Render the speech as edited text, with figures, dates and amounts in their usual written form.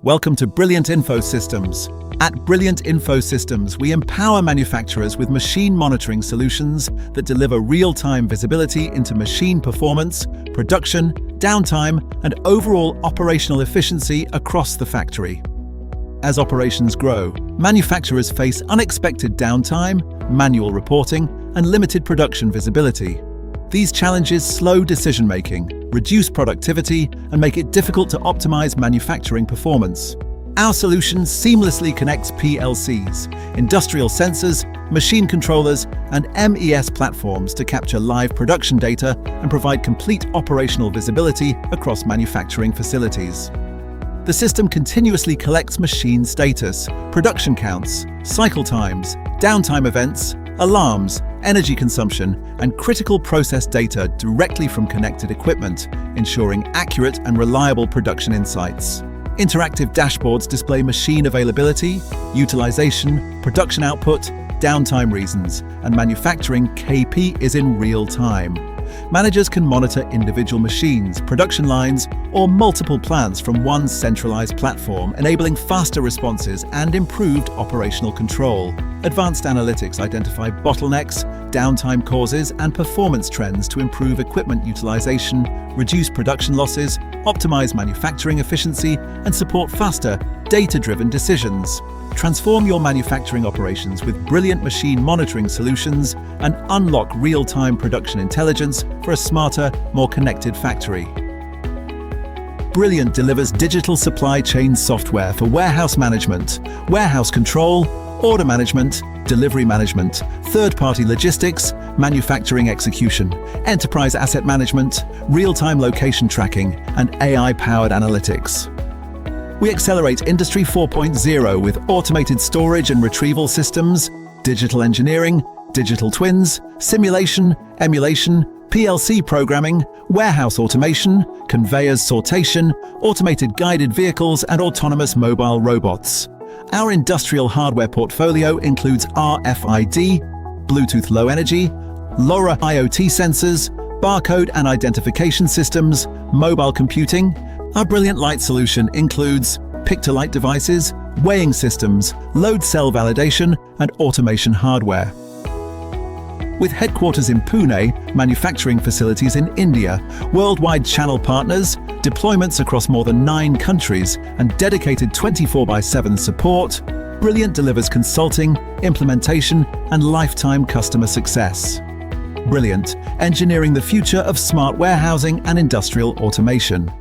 Welcome to Brilliant Info Systems. At Brilliant Info Systems, we empower manufacturers with machine monitoring solutions that deliver real-time visibility into machine performance, production, downtime, and overall operational efficiency across the factory. As operations grow, manufacturers face unexpected downtime, manual reporting, and limited production visibility. These challenges slow decision-making, reduce productivity, and make it difficult to optimize manufacturing performance. Our solution seamlessly connects PLCs, industrial sensors, machine controllers, and MES platforms to capture live production data and provide complete operational visibility across manufacturing facilities. The system continuously collects machine status, production counts, cycle times, downtime events, alarms, energy consumption, and critical process data directly from connected equipment, ensuring accurate and reliable production insights. Interactive dashboards display machine availability, utilization, production output, downtime reasons, and manufacturing KPIs in real time. Managers can monitor individual machines, production lines, or multiple plants from one centralized platform, enabling faster responses and improved operational control. Advanced analytics identify bottlenecks, downtime causes, and performance trends to improve equipment utilization, reduce production losses, optimize manufacturing efficiency, and support faster, data-driven decisions. Transform your manufacturing operations with brilliant machine monitoring solutions and unlock real-time production intelligence for a smarter, more connected factory. Brilliant delivers digital supply chain software for warehouse management, warehouse control, order management, delivery management, third-party logistics, manufacturing execution, enterprise asset management, real-time location tracking, and AI-powered analytics. We accelerate Industry 4.0 with automated storage and retrieval systems, digital engineering, digital twins, simulation, emulation, PLC programming, warehouse automation, conveyors sortation, automated guided vehicles, and autonomous mobile robots. Our industrial hardware portfolio includes RFID, Bluetooth Low Energy, LoRa IoT sensors, barcode and identification systems, mobile computing. Our Brilliant Light solution includes pick-to-light devices, weighing systems, load cell validation, and automation hardware. With headquarters in Pune, manufacturing facilities in India, worldwide channel partners, deployments across more than 9 countries, and dedicated 24/7 support, Brilliant delivers consulting, implementation, and lifetime customer success. Brilliant, engineering the future of smart warehousing and industrial automation.